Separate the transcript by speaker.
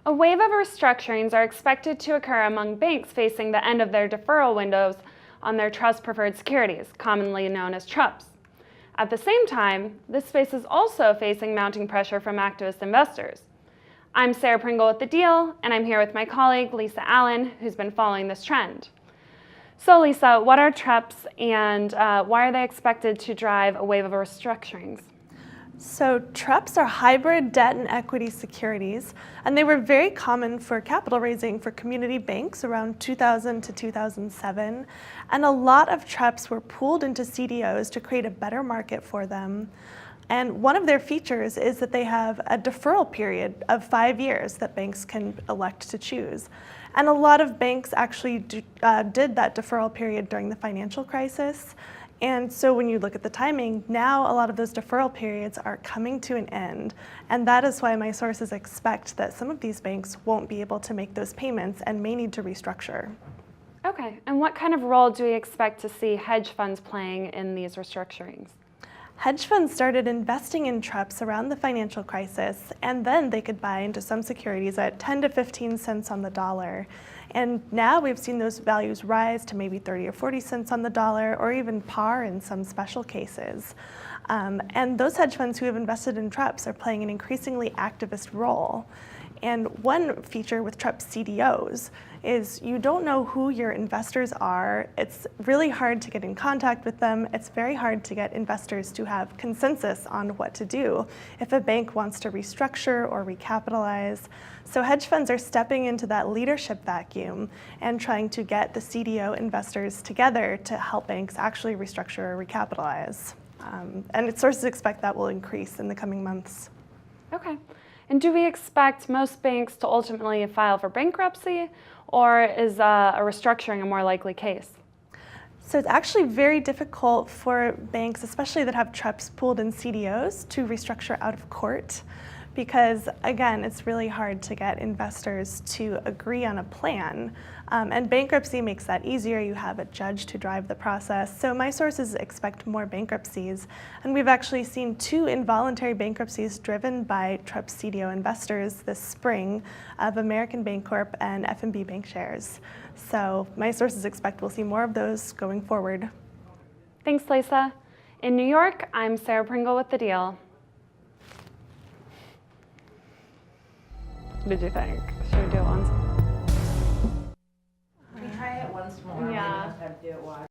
Speaker 1: A wave of restructurings are expected to occur among banks facing the end of their deferral windows on their TrustPreferred securities, commonly known as TruPS. At the same time, this space is also facing mounting pressure from activist investors. I'm Sarah Pringle with The Deal, and I'm here with my colleague, Lisa Allen, who's been following this trend. So Lisa, what are TruPS and why are they expected to drive a wave of restructurings?
Speaker 2: So TruPS are hybrid debt and equity securities, and they were very common for capital raising for community banks around 2000 to 2007. And a lot of TruPS were pooled into CDOs to create a better market for them. And one of their features is that they have a deferral period of 5 years that banks can elect to choose. And a lot of banks actually did that deferral period during the financial crisis. And so when you look at the timing, now a lot of those deferral periods are coming to an end. And that is why my sources expect that some of these banks won't be able to make those payments and may need to restructure.
Speaker 1: Okay, and what kind of role do we expect to see hedge funds playing in these restructurings?
Speaker 2: Hedge funds started investing in TruPS around the financial crisis, and then they could buy into some securities at 10 to 15 cents on the dollar. And now we've seen those values rise to maybe 30 or 40 cents on the dollar, or even par in some special cases. And those hedge funds who have invested in TruPS are playing an increasingly activist role. And one feature with TruPS CDOs is you don't know who your investors are. It's really hard to get in contact with them. It's very hard to get investors to have consensus on what to do if a bank wants to restructure or recapitalize. So hedge funds are stepping into that leadership vacuum and trying to get the CDO investors together to help banks actually restructure or recapitalize. And its sources expect that will increase in the coming months.
Speaker 1: Okay. And do we expect most banks to ultimately file for bankruptcy, or is a restructuring a more likely case?
Speaker 2: So it's actually very difficult for banks, especially that have TruPS pooled in CDOs, to restructure out of court. Because again, it's really hard to get investors to agree on a plan. And bankruptcy makes that easier. You have a judge to drive the process. So my sources expect more bankruptcies. And we've actually seen 2 involuntary bankruptcies driven by TruPS CDO investors this spring of American Bancorp and F&B Bank Shares. So my sources expect we'll see more of those going forward.
Speaker 1: Thanks, Lisa. In New York, I'm Sarah Pringle with The Deal. What did you think? Should we do it once?
Speaker 3: Can we try it once more?
Speaker 1: Yeah.
Speaker 3: We just have to do it once.